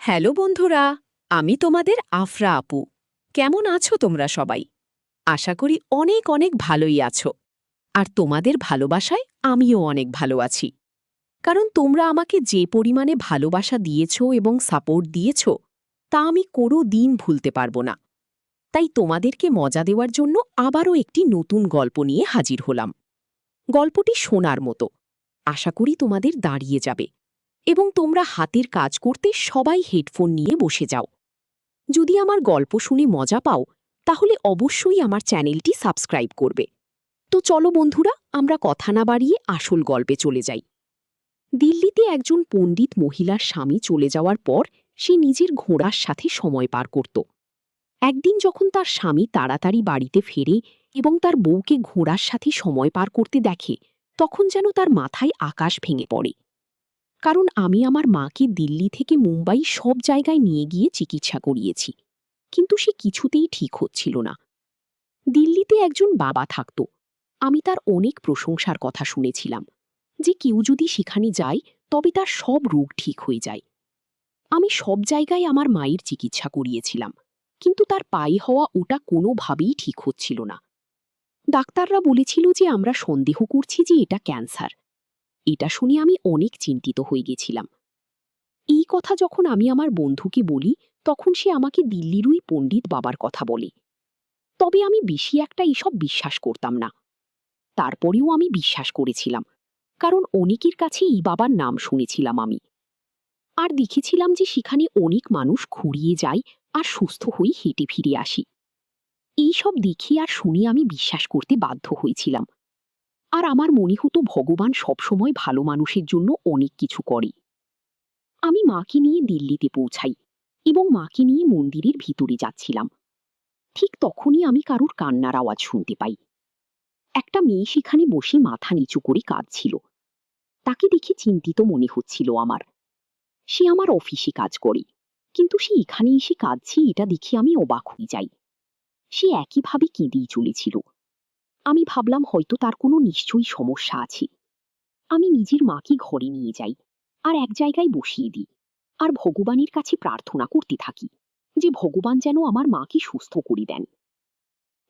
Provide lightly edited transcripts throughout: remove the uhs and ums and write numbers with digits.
Hello বন্ধুরা, আমি তোমাদের আফরা আপু। কেমন আছো তোমরা সবাই? আশা করি অনেক অনেক ভালোই আছো। আর তোমাদের ভালোবাসায় আমিও অনেক ভালো আছি। কারণ তোমরা আমাকে যে পরিমাণে ভালোবাসা দিয়েছ এবং সাপোর্ট দিয়েছ, তা আমি কোনো দিন ভুলতে পারবো না। তাই তোমাদেরকে মজা দেওয়ার জন্য আবারও একটি নতুন গল্প নিয়ে হাজির হলাম। গল্পটি শোনার মতো। আশা করি তোমাদের দাঁড়িয়ে যাবে এবং তোমরা হাতের কাজ করতে সবাই হেডফোন নিয়ে বসে যাও। যদি আমার গল্প শুনে মজা পাও, তাহলে অবশ্যই আমার চ্যানেলটি সাবস্ক্রাইব করবে। তো চলো বন্ধুরা, আমরা কথা না বাড়িয়ে আসল গল্পে চলে যাই। দিল্লিতে একজন পণ্ডিত মহিলার স্বামী চলে যাওয়ার পর সে নিজের ঘোড়ার সাথে সময় পার করত। একদিন যখন তার স্বামী তাড়াতাড়ি বাড়িতে ফেরে এবং তার বউকে ঘোড়ার সাথে সময় পার করতে দেখে, তখন যেন তার মাথায় আকাশ ভেঙে পড়ে। কারণ আমি আমার মাকে দিল্লি থেকে মুম্বাই সব জায়গায় নিয়ে গিয়ে চিকিৎসা করিয়েছি, কিন্তু সে কিছুতেই ঠিক হচ্ছিল না। দিল্লিতে একজন বাবা থাকত। আমি তার অনেক প্রশংসার কথা শুনেছিলাম, যে কেউ যদি সেখানে যায় তবে তার সব রোগ ঠিক হয়ে যায়। আমি সব জায়গায় আমার মায়ের চিকিৎসা করিয়েছিলাম, কিন্তু তার পায়ে হওয়া ওটা কোনোভাবেই ঠিক হচ্ছিল না। ডাক্তাররা বলেছিল যে আমরা সন্দেহ করছি যে এটা ক্যান্সার। এটা শুনে আমি অনেক চিন্তিত হয়ে গেছিলাম। এই কথা যখন আমি আমার বন্ধুকে বলি, তখন সে আমাকে দিল্লিরই পণ্ডিত বাবার কথা বলে। তবে আমি বেশি একটা এসব বিশ্বাস করতাম না। তারপরেও আমি বিশ্বাস করেছিলাম, কারণ অনেকের কাছে এই বাবার নাম শুনেছিলাম আমি। আর দেখেছিলাম যে সেখানে অনেক মানুষ ঘুরিয়ে যায় আর সুস্থ হয়ে হেঁটে ফিরে আসি। এইসব দেখে আর শুনে আমি বিশ্বাস করতে বাধ্য হয়েছিলাম। আর আমার মনে হতো ভগবান সবসময় ভালো মানুষের জন্য অনেক কিছু করে। আমি মাকে নিয়ে দিল্লিতে পৌঁছাই এবং মাকে নিয়ে মন্দিরের ভিতরে যাচ্ছিলাম। ঠিক তখনই আমি কারুর কান্নার আওয়াজ শুনতে পাই। একটা মেয়ে সেখানে বসে মাথা নিচু করে কাঁদছিল। তাকে দেখে চিন্তিত মনে হচ্ছিল আমার। সে আমার অফিসে কাজ করে, কিন্তু সে এখানে এসে কাঁদছে এটা দেখে আমি অবাক হয়ে যাই। সে একইভাবে কেঁদেই চলেছিল। আমি ভাবলাম হয়তো তার কোনো নিশ্চয়ই সমস্যা আছে। আমি নিজের মাকে ঘরে নিয়ে যাই আর এক জায়গায় বসিয়ে দিই, আর ভগবানের কাছে প্রার্থনা করতে থাকি যে ভগবান যেন আমার মাকে সুস্থ করে দেন।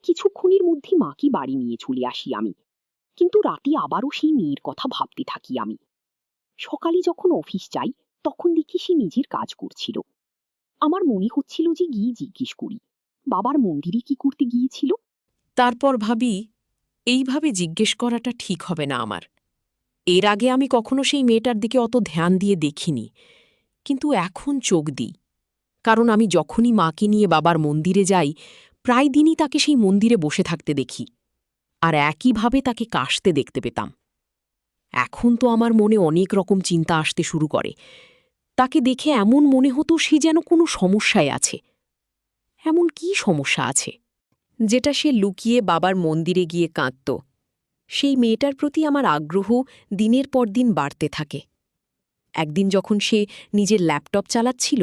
কিছুক্ষণের মধ্যে মাকে বাড়ি নিয়ে চলে আসি আমি, কিন্তু রাতে আবারও সেই মেয়ের কথা ভাবতে থাকি আমি। সকালে যখন অফিস যাই, তখন দেখি সে নিজের কাজ করছিল। আমার মনে হচ্ছিল যে গিয়ে জিজ্ঞেস করি, বাবার মন্দিরে কি করতে গিয়েছিল। তারপর ভাবি, এইভাবে জিজ্ঞেস করাটা ঠিক হবে না আমার। এর আগে আমি কখনো সেই মেয়েটার দিকে অত ধ্যান দিয়ে দেখিনি, কিন্তু এখন চোখ দিই। কারণ আমি যখনই মাকে নিয়ে বাবার মন্দিরে যাই, প্রায় দিনই তাকে সেই মন্দিরে বসে থাকতে দেখি, আর একইভাবে তাকে কাশতে দেখতে পেতাম। এখন তো আমার মনে অনেক রকম চিন্তা আসতে শুরু করে। তাকে দেখে এমন মনে হতো সে যেন কোনো সমস্যায় আছে। এমন কি সমস্যা আছে যেটা সে লুকিয়ে বাবার মন্দিরে গিয়ে কাঁদত? সেই মেয়েটার প্রতি আমার আগ্রহ দিনের পর দিন বাড়তে থাকে। একদিন যখন সে নিজের ল্যাপটপ চালাচ্ছিল,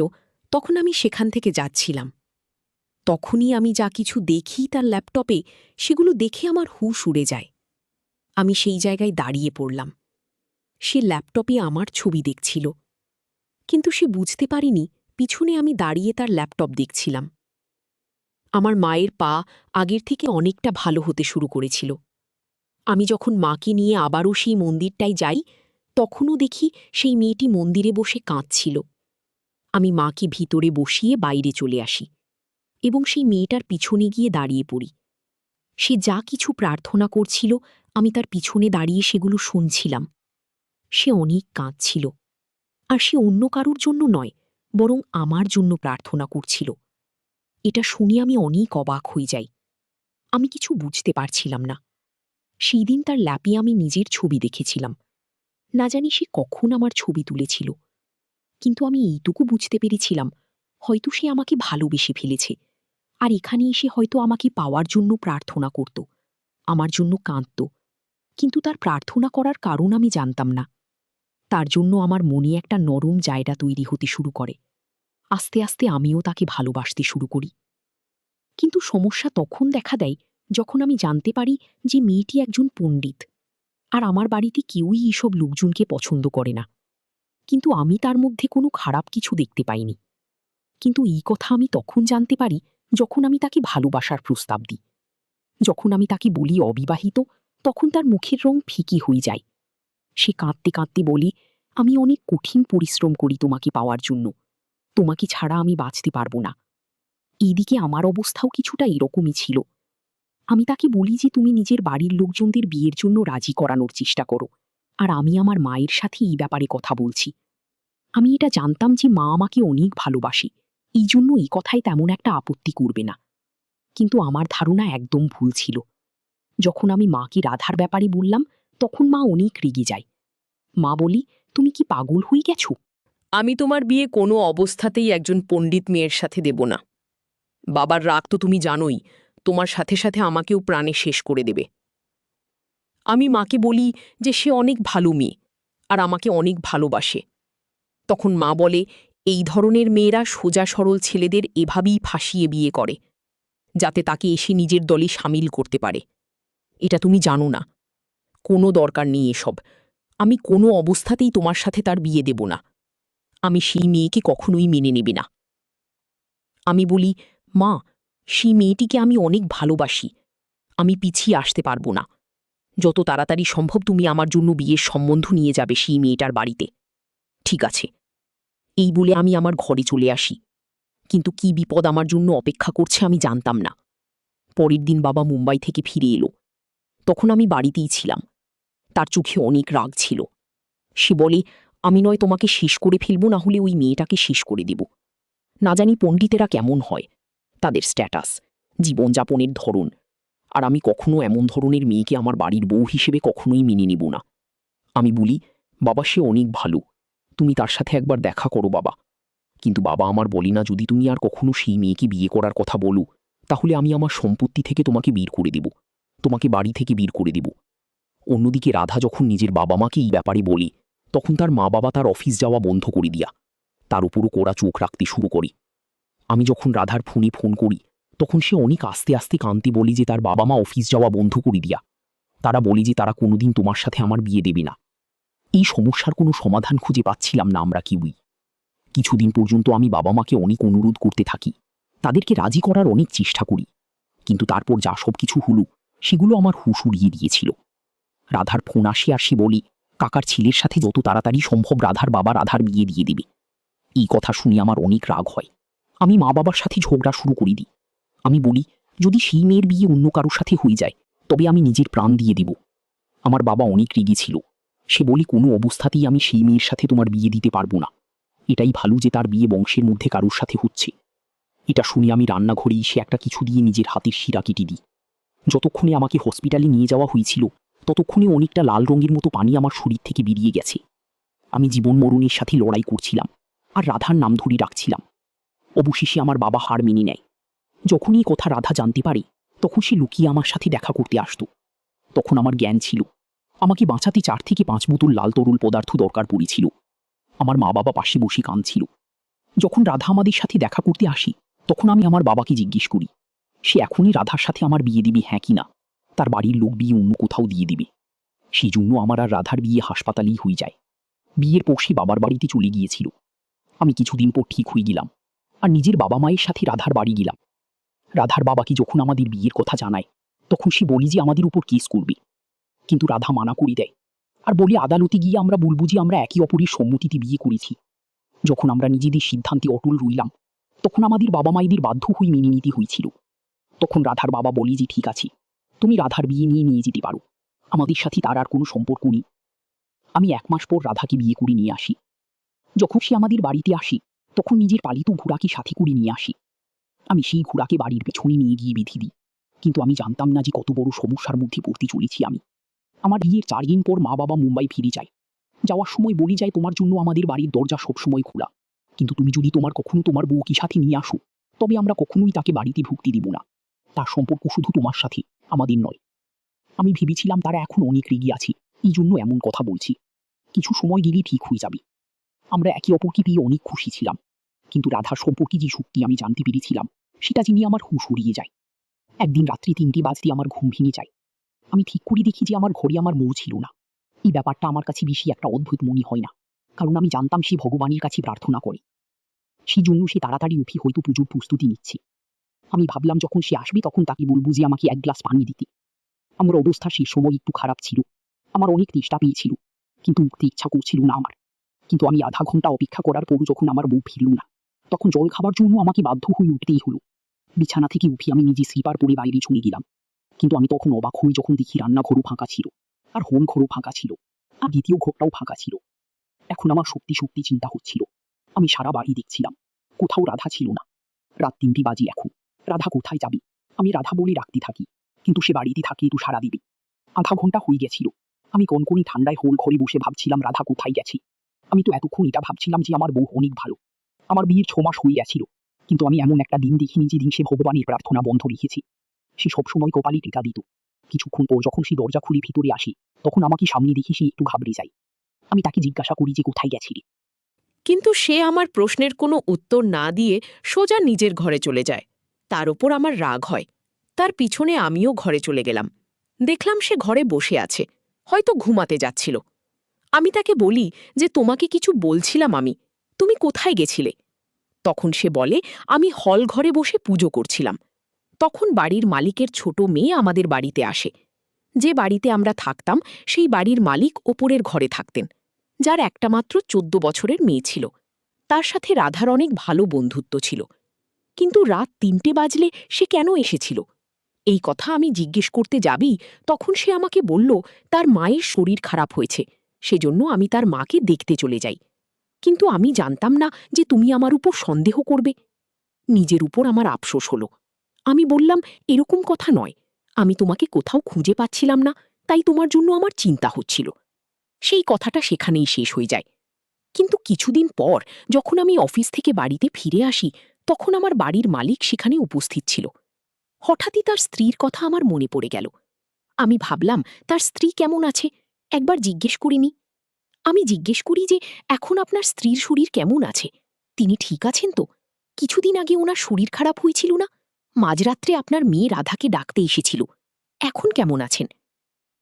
তখন আমি সেখান থেকে যাচ্ছিলাম। তখনই আমি যা কিছু দেখি তার ল্যাপটপে, সেগুলো দেখে আমার হুঁশ উড়ে যায়। আমি সেই জায়গায় দাঁড়িয়ে পড়লাম। সে ল্যাপটপে আমার ছবি দেখছিল, কিন্তু সে বুঝতে পারেনি পিছনে আমি দাঁড়িয়ে তার ল্যাপটপ দেখছিলাম। আমার মায়ের পা আগের থেকে অনেকটা ভালো হতে শুরু করেছিল। আমি যখন মাকে নিয়ে আবারও সেই মন্দিরটায় যাই, তখনও দেখি সেই মেয়েটি মন্দিরে বসে কাঁদছিল। আমি মাকে ভিতরে বসিয়ে বাইরে চলে আসি এবং সেই মেয়েটার পিছনে গিয়ে দাঁড়িয়ে পড়ি। সে যা কিছু প্রার্থনা করছিল, আমি তার পিছনে দাঁড়িয়ে সেগুলো শুনছিলাম। সে অনেক কাঁদছিল, আর সে অন্য কারোর জন্য নয়, বরং আমার জন্য প্রার্থনা করছিল। এটা শুনে আমি অনেক অবাক হয়ে যাই। আমি কিছু বুঝতে পারছিলাম না। সেই দিন তার ল্যাপে আমি নিজের ছবি দেখেছিলাম। না জানি সে কখন আমার ছবি তুলেছিল, কিন্তু আমি এইটুকু বুঝতে পেরেছিলাম, হয়তো সে আমাকে ভালোবেসে ফেলেছে, আর এখানে এসে হয়তো আমাকে পাওয়ার জন্য প্রার্থনা করত, আমার জন্য কাঁদত। কিন্তু তার প্রার্থনা করার কারণ আমি জানতাম না। তার জন্য আমার মনে একটা নরম জায়গা তৈরি হতে শুরু করে। আস্তে আস্তে আমিও তাকে ভালোবাসতে শুরু করি। কিন্তু সমস্যা তখন দেখা দেয় যখন আমি জানতে পারি যে মেয়েটি একজন পণ্ডিত, আর আমার বাড়িতে কেউই এইসব লোকজনকে পছন্দ করে না। কিন্তু আমি তার মধ্যে কোনো খারাপ কিছু দেখতে পাইনি। কিন্তু এই কথা আমি তখন জানতে পারি যখন আমি তাকে ভালোবাসার প্রস্তাব দিই। যখন আমি তাকে বলি অবিবাহিত, তখন তার মুখের রং ফিকে হয়ে যায়। সে কাঁদতে কাঁদতে বলে, আমি অনেক কঠিন পরিশ্রম করি তোমাকে পাওয়ার জন্য, তোমাকে ছাড়া আমি বাঁচতে পারবো না। এইদিকে আমার অবস্থাও কিছুটা এরকমই ছিল। আমি তাকে বলি যে তুমি নিজের বাড়ির লোকজনদের বিয়ের জন্য রাজি করানোর চেষ্টা করো, আর আমি আমার মায়ের সাথে এই ব্যাপারে কথা বলছি। আমি এটা জানতাম যে মা আমাকে অনেক ভালোবাসে, এই জন্য এই কথায় তেমন একটা আপত্তি করবে না। কিন্তু আমার ধারণা একদম ভুল ছিল। যখন আমি মাকে রাধার ব্যাপারে বললাম, তখন মা অনেক রেগে যায়। মা বলি, তুমি কি পাগল হয়ে গেছো? আমি তোমার বিয়ে কোনো অবস্থাতেই একজন পণ্ডিত মেয়ের সাথে দেব না। বাবার রাগ তো তুমি জানোই, তোমার সাথে সাথে আমাকেও প্রাণে শেষ করে দেবে। আমি মাকে বলি যে সে অনেক ভালো মেয়ে আর আমাকে অনেক ভালোবাসে। তখন মা বলে, এই ধরনের মেয়েরা সোজা সরল ছেলেদের এভাবেই ফাঁসিয়ে বিয়ে করে, যাতে তাকে এসে নিজের দলে সামিল করতে পারে। এটা তুমি জানো না। কোনো দরকার নেই এসব। আমি কোনো অবস্থাতেই তোমার সাথে তার বিয়ে দেব না। আমি সেই মেয়েকে কখনোই মেনে নেবে না। আমি বলি, মা, সেই মেয়েটিকে আমি অনেক ভালোবাসি। আমি পিছিয়ে আসতে পারবো না। যত তাড়াতাড়ি সম্ভব তুমি আমার জন্য বিয়ের সম্বন্ধ নিয়ে যাবে সেই মেয়েটার বাড়িতে। ঠিক আছে। এই বলে আমি আমার ঘরে চলে আসি। কিন্তু কি বিপদ আমার জন্য অপেক্ষা করছে আমি জানতাম না। পরের দিন বাবা মুম্বাই থেকে ফিরে এলো। তখন আমি বাড়িতেই ছিলাম। তার চোখে অনেক রাগ ছিল। সে বলে, আমি নয় তোমাকে শেষ করে ফেলব, না হলে ওই মেয়েটাকে শেষ করে দেব। না জানি পণ্ডিতেরা কেমন হয়, তাদের স্ট্যাটাস, জীবনযাপনের ধরন, আর আমি কখনো এমন ধরনের মেয়েকে আমার বাড়ির বউ হিসেবে কখনোই মেনে নেব না। আমি বলি, বাবা সে অনেক ভালো, তুমি তার সাথে একবার দেখা করো বাবা। কিন্তু বাবা আমার বলি না, যদি তুমি আর কখনো সেই মেয়েকে বিয়ে করার কথা বলো, তাহলে আমি আমার সম্পত্তি থেকে তোমাকে বের করে দেব, তোমাকে বাড়ি থেকে বের করে দেব। অন্যদিকে রাধা যখন নিজের বাবা মাকে এই ব্যাপারে বলি, তখন তার মা বাবা তার অফিস যাওয়া বন্ধ করে দিয়া তার উপরও কড়া চোখ রাখতে শুরু করে। আমি যখন রাধার ফোনে ফোন করি, তখন সে অনেক আস্তে আস্তে কাঁদতে বলি যে তার বাবা মা অফিস যাওয়া বন্ধ করে দিয়া তারা বলি যে তারা কোনোদিন তোমার সাথে আমার বিয়ে দেবে না। এই সমস্যার কোনো সমাধান খুঁজে পাচ্ছিলাম না আমরা কিউই। কিছুদিন পর্যন্ত আমি বাবা মাকে অনেক অনুরোধ করতে থাকি, তাদেরকে রাজি করার অনেক চেষ্টা করি, কিন্তু তারপর যা সব কিছু হলো সেগুলো আমার হুঁশ উড়িয়ে দিয়েছিল। রাধার ফোন আসে আর সে বলি, কাকার ছেলের সাথে যত তাড়াতাড়ি সম্ভব রাধার বাবা রাধার বিয়ে দিয়ে দেবে। এই কথা শুনে আমার অনেক রাগ হয়। আমি মা বাবার সাথে ঝগড়া শুরু করে দিই। আমি বলি, যদি সেই মেয়ের বিয়ে অন্য কারোর সাথে হয়ে যায়, তবে আমি নিজের প্রাণ দিয়ে দেব। আমার বাবা অনেক রেগে ছিল। সে বলি, কোনো অবস্থাতেই আমি সেই মেয়ের সাথে তোমার বিয়ে দিতে পারবো না। এটাই ভালো যে তার বিয়ে বংশের মধ্যে কারোর সাথে হচ্ছে। এটা শুনে আমি রান্নাঘরে এসে একটা কিছু দিয়ে নিজের হাতের শিরা কেটে দিই। যতক্ষণে আমাকে হসপিটালে নিয়ে যাওয়া হয়েছিল, ততক্ষণে অনেকটা লাল রঙের মতো পানি আমার শরীর থেকে বেরিয়ে গেছে। আমি জীবন মরণের সাথে লড়াই করছিলাম আর রাধার নাম ধরে রাখছিলাম। অবশেষে আমার বাবা হার মেনে নেয়। যখনই এই কথা রাধা জানতে পারে, তখন সে লুকিয়ে আমার সাথে দেখা করতে আসতো। তখন আমার জ্ঞান ছিল। আমাকে বাঁচাতে 4 থেকে 5 বোতল লাল তরল পদার্থ দরকার পড়েছিল। আমার মা বাবা পাশে বসে কাঁদছিল। যখন রাধা আমাদের সাথে দেখা করতে আসে, তখন আমি আমার বাবাকে জিজ্ঞেস করি, সে এখনই রাধার সাথে আমার বিয়ে দিবে, হ্যাঁ কি না? তার বাড়ির লোক বিয়ে অন্য কোথাও দিয়ে দিবে। সেই জন্য আমার আর রাধার বিয়ে হাসপাতালেই হয়ে যায়। বিয়ের পর সে বাবার বাড়িতে চলে গিয়েছিল। আমি কিছুদিন পর ঠিক হয়ে গেলাম আর নিজের বাবা মায়ের সাথে রাধার বাড়ি গেলাম। রাধার বাবাকে যখন আমাদের বিয়ের কথা জানায়, তখন সে বলি যে আমাদের উপর কেস করবে। কিন্তু রাধা মানা করে দেয় আর বলে, আদালতে গিয়ে আমরা বলবো যে আমরা একে অপরের সম্মতিতে বিয়ে করেছি। যখন আমরা নিজেদের সিদ্ধান্তে অটল রইলাম, তখন আমাদের বাবা মায়েদের বাধ্য হয়ে মেনে নিতে হয়েছিল। তখন রাধার বাবা বলি যে ঠিক আছে, তুমি রাধার বিয়ে নিয়ে যেতে পারো, আমাদের সাথে তার আর কোনো সম্পর্ক নেই। আমি 1 মাস পর রাধাকে বিয়ে করে নিয়ে আসি। যখন সে আমাদের বাড়িতে আসে, তখন নিজের পালিত ঘোড়াকে সাথে করে নিয়ে আসি। আমি সেই ঘোড়াকে বাড়ির পেছনে নিয়ে গিয়ে বেঁধে দিই। কিন্তু আমি জানতাম না যে কত বড় সমস্যার মধ্যে পড়তে চলেছি আমি। আমার বিয়ের 4 দিন পর মা বাবা মুম্বাই ফিরে যায়। যাওয়ার সময় বলি যায়, তোমার জন্য আমাদের বাড়ির দরজা সবসময় খোলা, কিন্তু তুমি যদি কখনো তোমার বউকে সাথে নিয়ে আসো, তবে আমরা কখনোই তাকে বাড়িতে ঢুকতে দিব না। তার সম্পর্ক শুধু তোমার সাথে, আমাদের নয়। আমি ভেবেছিলাম তারা এখন অনেক রেগে আছে, এই জন্য এমন কথা বলছি। কিছু সময় গেলেই ঠিক হয়ে যাবে। আমরা একে অপরকে পেয়ে অনেক খুশি ছিলাম। কিন্তু রাধার সম্পর্কে যে সত্যি আমি জানতে পেরেছিলাম, সেটা জেনে আমার হুঁশ উড়িয়ে যায়। একদিন রাত্রি 3টে বাজতে আমার ঘুম ভেঙে যায়। আমি ঠিক করে দেখি যে আমার ঘরে আমার বউ ছিল না। এই ব্যাপারটা আমার কাছে বেশি একটা অদ্ভুত মনে হয় না, কারণ আমি জানতাম সে ভগবানের কাছে প্রার্থনা করে। সেই জন্য সে তাড়াতাড়ি উঠি হয়তো পুজোর প্রস্তুতি নিচ্ছে। আমি ভাবলাম যখন সে আসবে তখন তাকে বলবো যে আমাকে এক গ্লাস পানি দিতে। আমার অবস্থা সেই সময় একটু খারাপ ছিল, আমার অনেক তেষ্টা পেয়েছিল, কিন্তু উঠতে ইচ্ছা করছিল না আমার। কিন্তু আমি আধা ঘন্টা অপেক্ষা করার পরও যখন আমার বউ ফিরল না, তখন জল খাবার জন্য আমাকে বাধ্য হয়ে উঠতেই হলো। বিছানা থেকে উঠে আমি নিজে স্লিপার পরে বাইরে চলে গেলাম। কিন্তু আমি তখন অবাক হয়ে যখন দেখি রান্নাঘরও ফাঁকা ছিল, আর হোম ঘরও ফাঁকা ছিল, আর দ্বিতীয় ঘরটাও ফাঁকা ছিল। এখন আমার সত্যি সত্যি চিন্তা হচ্ছিল। আমি সারা বাড়ি দেখছিলাম, কোথাও রাধা ছিল না। রাত 3টে বাজে এখন, রাধা কোথায় যাবে? আমি রাধা বলে ডাকতে থাকি, কিন্তু সে বাড়িতে থাকে তো সাড়া দিবে। আধা ঘন্টা হয়ে গেছিল, আমি কনকনি ঠান্ডায় হোল ঘরে বসে ভাবছিলাম রাধা কোথায় গেছে। আমি তো এতক্ষণ এটা ভাবছিলাম যে আমার বউ অনেক ভালো, আমার বিয়ের 6 মাস হয়ে গেছিল, কিন্তু আমি এমন একটা দিন দেখিনি যেদিন সে ভগবানের প্রার্থনা বন্ধ রেখেছে। সে সবসময় কপালে টিকা দিত। কিছুক্ষণ পর যখন সে দরজা খুলে ভিতরে আসে, তখন আমাকে সামনে দেখে সে একটু ঘাবড়ে যায়। আমি তাকে জিজ্ঞাসা করি যে কোথায় গেছিলি। কিন্তু সে আমার প্রশ্নের কোনো উত্তর না দিয়ে সোজা নিজের ঘরে চলে যায়। তার ওপর আমার রাগ হয়। তার পিছনে আমিও ঘরে চলে গেলাম। দেখলাম সে ঘরে বসে আছে, হয়তো ঘুমাতে যাচ্ছিল। আমি তাকে বলি যে তোমাকে কিছু বলছিলাম আমি, তুমি কোথায় গেছিলে? তখন সে বলে আমি হল ঘরে বসে পুজো করছিলাম। তখন বাড়ির মালিকের ছোট মেয়ে আমাদের বাড়িতে আসে। যে বাড়িতে আমরা থাকতাম সেই বাড়ির মালিক ওপরের ঘরে থাকতেন, যার একটা মাত্র 14 বছরের মেয়ে ছিল। তার সাথে রাধার অনেক ভালো বন্ধুত্ব ছিল। কিন্তু রাত 3টে বাজলে সে কেন এসেছিল? এই কথা আমি জিজ্ঞেস করতে যাবি, তখন সে আমাকে বলল তার মায়ের শরীর খারাপ হয়েছে, সেজন্য আমি তার মাকে দেখতে চলে যাই। কিন্তু আমি জানতাম না যে তুমি আমার উপর সন্দেহ করবে। নিজের উপর আমার আফসোস হলো। আমি বললাম, এরকম কথা নয়, আমি তোমাকে কোথাও খুঁজে পাচ্ছিলাম না, তাই তোমার জন্য আমার চিন্তা হচ্ছিল। সেই কথাটা সেখানেই শেষ হয়ে যায়। কিন্তু কিছুদিন পর যখন আমি অফিস থেকে বাড়িতে ফিরে আসি, তখন আমার বাড়ির মালিক সেখানে উপস্থিত ছিল। হঠাৎই তার স্ত্রীর কথা আমার মনে পড়ে গেল। আমি ভাবলাম তার স্ত্রী কেমন আছে, একবার জিজ্ঞেস করিনি। আমি জিজ্ঞেস করি যে এখন আপনার স্ত্রীর শরীর কেমন আছে, তিনি ঠিক আছেন তো? কিছুদিন আগে ওনার শরীর খারাপ হয়েছিল না? মাঝরাত্রে আপনার মেয়ে রাধাকে ডাকতে এসেছিল, এখন কেমন আছেন?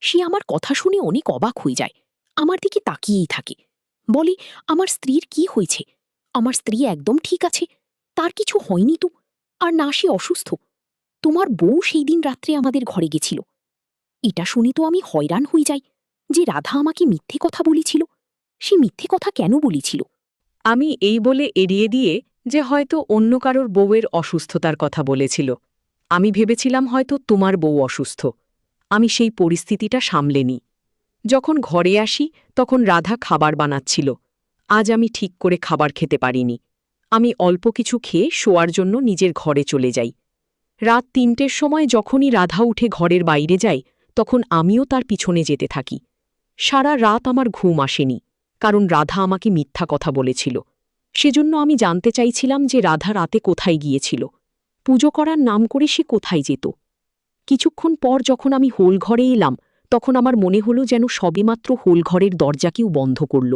সে আমার কথা শুনে অনেক অবাক হয়ে যায়, আমার দিকে তাকিয়েই থাকে। বলে, আমার স্ত্রীর কি হয়েছে? আমার স্ত্রী একদম ঠিক আছে, তার কিছু হয়নি তো, আর না সে অসুস্থ। তোমার বউ সেই দিন রাত্রে আমাদের ঘরে গেছিল। এটা শুনে তো আমি হয়রান হয়ে যাই যে রাধা আমাকে মিথ্যে কথা বলেছিল। সে মিথ্যে কথা কেন বলেছিল? আমি এই বলে এড়িয়ে দিয়ে যে হয়তো অন্য কারোর বউয়ের অসুস্থতার কথা বলেছিল। আমি ভেবেছিলাম হয়তো তোমার বউ অসুস্থ। আমি সেই পরিস্থিতিটা সামলে নিই। যখন ঘরে আসি তখন রাধা খাবার বানাচ্ছিল। আজ আমি ঠিক করে খাবার খেতে পারিনি। আমি অল্প কিছু খেয়ে শোয়ার জন্য নিজের ঘরে চলে যাই। রাত 3টের সময় যখনই রাধা উঠে ঘরের বাইরে যায়, তখন আমিও তার পিছনে যেতে থাকি। সারা রাত আমার ঘুম আসেনি, কারণ রাধা আমাকে মিথ্যা কথা বলেছিল। সেজন্য আমি জানতে চাইছিলাম যে রাধা রাতে কোথায় গিয়েছিল, পুজো করার নাম করে সে কোথায় যেত। কিছুক্ষণ পর যখন আমি হোল ঘরে এলাম, তখন আমার মনে হলো যেন সবেমাত্র হোল ঘরের দরজা কেউ বন্ধ করল।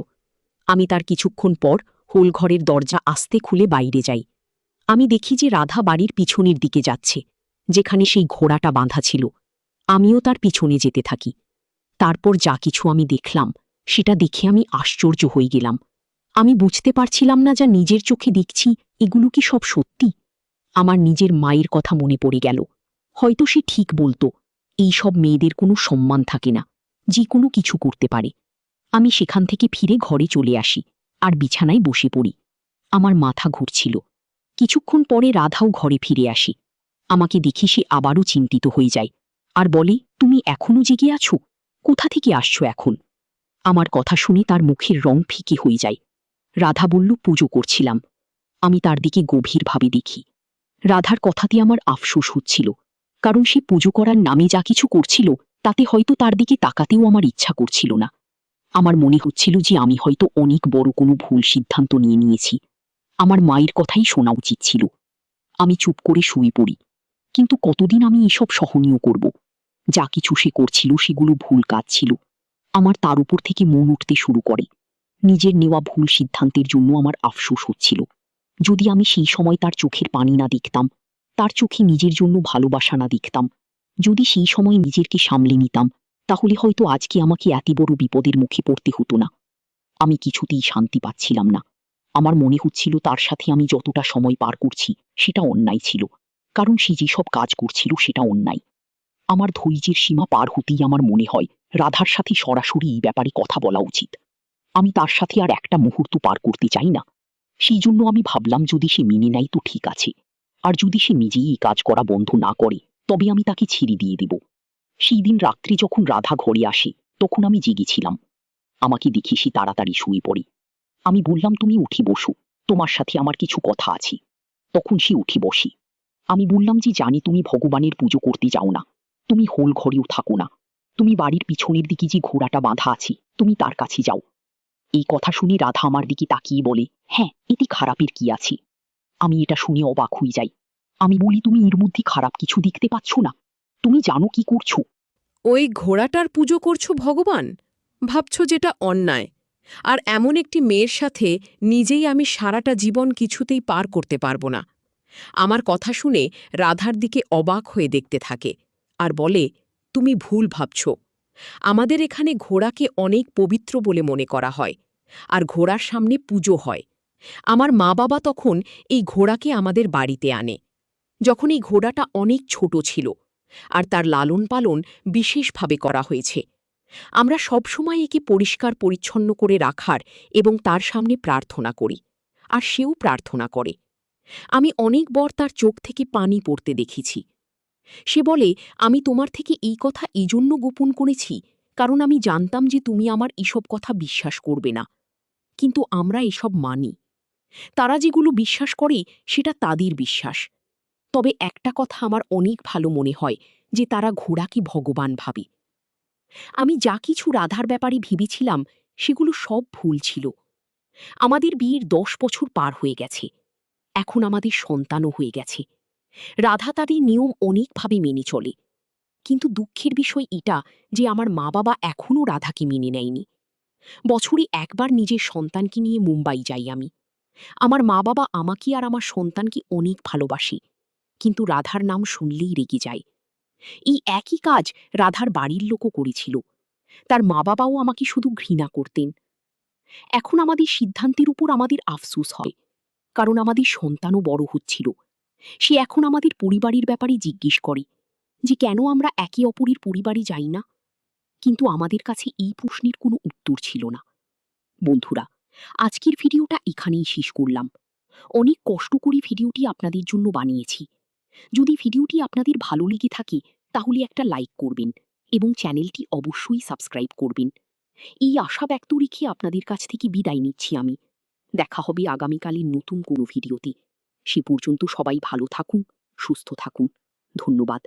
আমি তার কিছুক্ষণ পর হোল ঘরের দরজা আস্তে খুলে বাইরে যাই। আমি দেখি যে রাধা বাড়ির পিছনের দিকে যাচ্ছে, যেখানে সেই ঘোড়াটা বাঁধা ছিল। আমিও তার পিছনে যেতে থাকি। তারপর যা কিছু আমি দেখলাম, সেটা দেখে আমি আশ্চর্য হয়ে গেলাম। আমি বুঝতে পারছিলাম না যা নিজের চোখে দেখছি এগুলো কি সব সত্যি। আমার নিজের মায়ের কথা মনে পড়ে গেল। হয়তো সে ঠিক বলতো, এই সব মেয়েদের কোনো সম্মান থাকে না, যে কোনো কিছু করতে পারে। আমি সেখান থেকে ফিরে ঘরে চলে আসি, আর বিছানায় বসে পড়ি। আমার মাথা ঘুরছিল। কিছুক্ষণ পরে রাধাও ঘরে ফিরে আসি। আমাকে দেখি সে আবারও চিন্তিত হয়ে যায়, আর বলে, তুমি এখনো জেগে আছো? কোথা থেকে আসছো এখন? আমার কথা শুনে তার মুখের রং ফিকে হয়ে যায়। রাধা বলল, পুজো করছিলাম। আমি তার দিকে গভীরভাবে দেখি। রাধার কথাতে আমার আফসোস হচ্ছিল, কারণ সে পুজো করার নামে যা কিছু করছিল তাতে হয়তো তার দিকে তাকাতেও আমার ইচ্ছা করছিল না। আমার মনে হচ্ছিল যে আমি হয়তো অনেক বড় কোনো ভুল সিদ্ধান্ত নিয়ে নিয়েছি। আমার মায়ের কথাই শোনা উচিত ছিল। আমি চুপ করে শুয়ে পড়ি। কিন্তু কতদিন আমি এসব সহনীয় করব? যা কিছু সে করছিল সেগুলো ভুল কাজ ছিল। আমার তার উপর থেকে মন উঠতে শুরু করে। নিজের নেওয়া ভুল সিদ্ধান্তের জন্য আমার আফসোস হচ্ছিল। যদি আমি সেই সময় তার চোখের পানি না দেখতাম, তার চোখে নিজের জন্য ভালোবাসা না দেখতাম, যদি সেই সময় নিজেরকে সামলে নিতাম, তাহলে হয়তো আজকে আমাকে এত বড় বিপদের মুখে পড়তে হতো না। আমি কিছুতেই শান্তি পাচ্ছিলাম না। আমার মনে হচ্ছিল তার সাথে আমি যতটা সময় পার করছি সেটা অন্যায় ছিল, কারণ সে যেসব কাজ করছিল সেটা অন্যায়। আমার ধৈর্যের সীমা পার হতেই আমার মনে হয় রাধার সাথে সরাসরি এই ব্যাপারে কথা বলা উচিত। আমি তার সাথে আর একটা মুহূর্ত পার করতে চাই না। সেই জন্য আমি ভাবলাম যদি সে মেনে নেয় তো ঠিক আছে, আর যদি সে নিজেই এই কাজ করা বন্ধ না করে তবে আমি তাকে ছেড়ে দিয়ে দেব। সেই দিন রাত্রে যখন রাধা ঘরে আসে তখন আমি জেগেছিলাম। আমাকে দেখে সে তাড়াতাড়ি শুয়ে পড়ে। আমি বললাম, তুমি উঠে বসো, তোমার সাথে আমার কিছু কথা আছে। তখন সে উঠে বসে। আমি বললাম যে জানি তুমি ভগবানের পুজো করতে যাও না, তুমি হোল ঘরেও থাকো না, তুমি বাড়ির পিছনের দিকে যে ঘোড়াটা বাঁধা আছে তুমি তার কাছে যাও। এই কথা শুনে রাধা আমার দিকে তাকিয়ে বলে, হ্যাঁ, এতে খারাপের কি আছে? আমি এটা শুনে অবাক হয়ে যাই। আমি বলি, তুমি এর মধ্যে খারাপ কিছু দেখতে পাচ্ছ না? তুমি জানো কি করছো? ওই ঘোড়াটার পুজো করছো ভগবান? ভাবছ যেটা অন্যায়। আর এমন একটি মেয়ের সাথে নিজেই আমি সারাটা জীবন কিছুতেই পার করতে পারবো না। আমার কথা শুনে রাধার দিকে অবাক হয়ে দেখতে থাকে আর বলে, তুমি ভুল ভাবছ। আমাদের এখানে ঘোড়াকে অনেক পবিত্র বলে মনে করা হয়, আর ঘোড়ার সামনে পুজো হয়। আমার মা বাবা তখন এই ঘোড়াকে আমাদের বাড়িতে আনে, যখন এই ঘোড়াটা অনেক ছোট ছিল, আর তার লালন পালন বিশেষভাবে করা হয়েছে। আমরা সবসময় একে পরিষ্কার পরিচ্ছন্ন করে রাখার এবং তার সামনে প্রার্থনা করি, আর সেও প্রার্থনা করে। আমি অনেকবার তার চোখ থেকে পানি পড়তে দেখেছি। সে বলে, আমি তোমার থেকে এই কথা এই জন্য গোপন করেছি কারণ আমি জানতাম যে তুমি আমার এসব কথা বিশ্বাস করবে না। কিন্তু আমরা এসব মানি। তারা যেগুলো বিশ্বাস করে সেটা তাদের বিশ্বাস। তবে একটা কথা আমার অনেক ভালো মনে হয় যে তারা ঘোড়াকে ভগবান ভাবে। আমি যা কিছু রাধার ব্যাপারে ভেবেছিলাম সেগুলো সব ভুল ছিল। আমাদের বিয়ের 10 বছর পার হয়ে গেছে। এখন আমাদের সন্তানও হয়ে গেছে। রাধা তাদের নিয়ম অনেকভাবে মেনে চলে। কিন্তু দুঃখের বিষয় এটা যে আমার মা বাবা এখনও রাধাকে মেনে নেয়নি। বছরে একবার নিজের সন্তানকে নিয়ে মুম্বাই যাই আমি। আমার মা বাবা আমাকে আর আমার সন্তানকে অনেক ভালোবাসে, কিন্তু রাধার নাম শুনলেই রেগে যায়। এই একই কাজ রাধার বাড়ির লোকও করেছিল। তার মা বাবাও আমাকে শুধু ঘৃণা করতেন। এখন আমাদের সিদ্ধান্তের উপর আমাদের আফসোস হয়, কারণ আমাদের সন্তানও বড় হচ্ছিল। সে এখন আমাদের পরিবারের ব্যাপারে জিজ্ঞেস করে যে কেন আমরা একে অপরের পরিবারে যাই না। কিন্তু আমাদের কাছে এই প্রশ্নের কোনো উত্তর ছিল না। বন্ধুরা, আজকের ভিডিওটা এখানেই শেষ করলাম। অনেক কষ্ট করে ভিডিওটি আপনাদের জন্য বানিয়েছি। যদি ভিডিওটি আপনাদের ভালো লেগে থাকে তাহলে একটা লাইক করবেন এবং চ্যানেলটি অবশ্যই সাবস্ক্রাইব করবেন। এই আশা ব্যক্ত রেখে আপনাদের কাছ থেকে বিদায় নিচ্ছি আমি। দেখা হবে আগামীকালের নতুন কোনো ভিডিওতে। সে পর্যন্ত সবাই ভালো থাকুন, সুস্থ থাকুন। ধন্যবাদ।